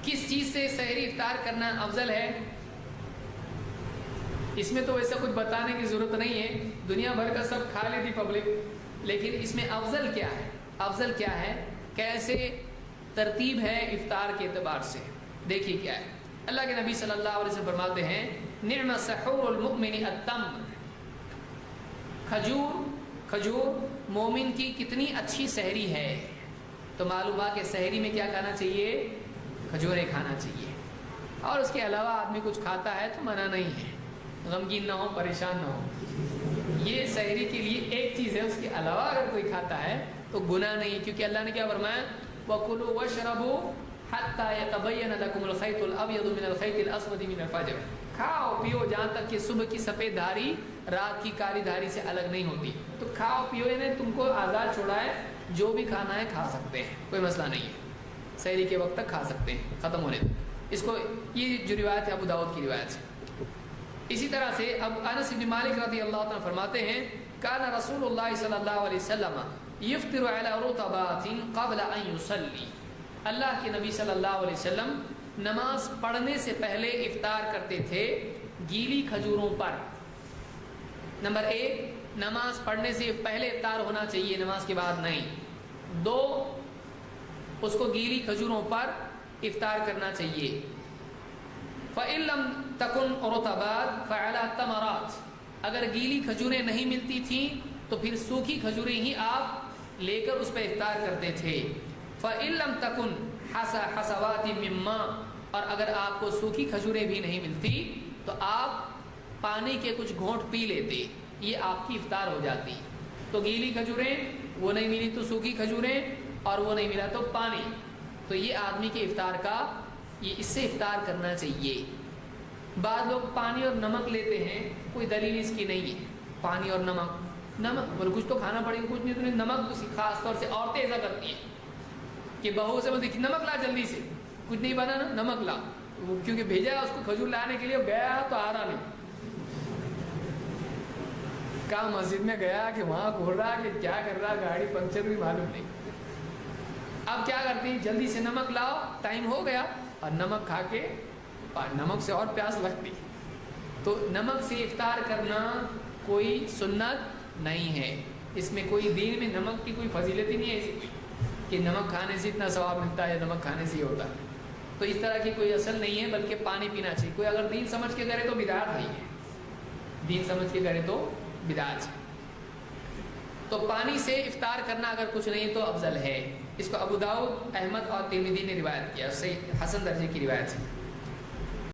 کس چیز سے سحری افطار کرنا افضل ہے؟ اس میں تو ویسا کچھ بتانے کی ضرورت نہیں ہے، دنیا بھر کا سب کھا لیتی پبلک، لیکن اس میں افضل کیا ہے؟ افضل کیا ہے، کیسے ترتیب ہے افطار کے اعتبار سے؟ دیکھیے کیا ہے، اللہ کے نبی صلی اللہ علیہ وسلم فرماتے ہیں نعم سحور المؤمن التمر، کھجور مومن کی کتنی اچھی سحری ہے۔ تو معلوم ہے کہ سحری میں کیا کھانا چاہیے؟ کھجوریں کھانا چاہیے، اور اس کے علاوہ آدمی کچھ کھاتا ہے تو منع نہیں ہے، غمگین نہ ہو، پریشان نہ ہو۔ یہ سحری کے لیے ایک چیز ہے، اس کے علاوہ اگر کوئی کھاتا ہے تو گناہ نہیں، کیونکہ اللہ نے کیا فرمایا وَكُلُوا وَاشْرَبُوا حَتَّى يَتَبَيَّنَ لَكُمُ الْخَيْطُ الْأَبْيَضُ مِنَ الْخَيْطِ الْأَسْوَدِ مِنَ الْفَجْرِ، کھاؤ پیو جہاں تک کہ صبح کی سفید دھاری رات کی کالی دھاری سے الگ نہیں ہوتی۔ تو کھاؤ پیو، یعنی تم کو آزاد چھوڑا ہے، جو بھی کھانا ہے کھا سکتے ہیں، کوئی مسئلہ نہیں ہے، سحری کے وقت تک کھا سکتے ہیں ختم ہونے تک۔ اس کو یہ جو روایت ہے ابو داؤد کی روایت ہے۔ اسی طرح سے اب انس بن مالک رضی اللہ عنہ فرماتے ہیں کان رسول اللہ صلی اللہ علیہ وسلم یفطر علی رطبات قبل ان یصلی، اللہ کے نبی صلی اللہ علیہ وسلم نماز پڑھنے سے پہلے افطار کرتے تھے گیلی کھجوروں پر۔ نمبر ایک، نماز پڑھنے سے پہلے افطار ہونا چاہیے، نماز کے بعد نہیں۔ دو، اس کو گیلی کھجوروں پر افطار کرنا چاہیے۔ فَإِن لَمْ تَكُنْ رُطَبَاتٍ فَعَلَى تَمَرَاتٍ، اگر گیلی کھجوریں نہیں ملتی تھیں تو پھر سوکھی کھجوریں ہی آپ لے کر اس پہ افطار کرتے تھے۔ فَإِن لَمْ تَكُنْ حَسَوَاتٍ مِّن مَّاءٍ، اور اگر آپ کو سوکھی کھجوریں بھی نہیں ملتی تو آپ پانی کے کچھ گھونٹ پی لیتے، یہ آپ کی افطار ہو جاتی۔ تو گیلی کھجوریں وہ نہیں ملی تو سوکھی کھجوریں، اور وہ نہیں ملا تو پانی، تو یہ آدمی کے افطار کا، یہ اس سے افطار کرنا چاہیے۔ بعض لوگ پانی اور نمک لیتے ہیں، کوئی دلیل اس کی نہیں ہے، پانی اور نمک بولے کچھ تو کھانا پڑے گا، کچھ نہیں تو نمک، خاص طور سے عورتیں ایسا کرتی ہیں کہ بہو سے بولتی نمک لا جلدی سے، کچھ نہیں بنا نا نمک لا، کیونکہ بھیجا اس کو کھجور لانے کے لیے، گیا تو آ رہا نہیں، کہاں مسجد میں گیا کہ وہاں گھور رہا کہ کیا کر رہا، گاڑی پنکچر بھی معلوم نہیں۔ اب کیا کرتی ہیں، جلدی سے نمک لاؤ، ٹائم ہو گیا، اور نمک کھا کے، نمک سے اور پیاس لگتی۔ تو نمک سے افطار کرنا کوئی سنت نہیں ہے، اس میں کوئی دین میں نمک کی کوئی فضیلت ہی نہیں ہے ایسی کہ نمک کھانے سے اتنا ثواب ملتا ہے، نمک کھانے سے یہ ہوتا ہے، تو اس طرح کی کوئی اصل نہیں ہے، بلکہ پانی پینا چاہیے۔ کوئی اگر دین سمجھ کے کرے تو بدعت نہیں ہے، دین سمجھ کے کرے تو بدعت ہے۔ تو پانی سے افطار کرنا اگر کچھ نہیں تو افضل ہے۔ اس کو ابو داؤد، احمد اور ترمذی نے روایت کیا، صحیح حسن درجے کی روایت ہے۔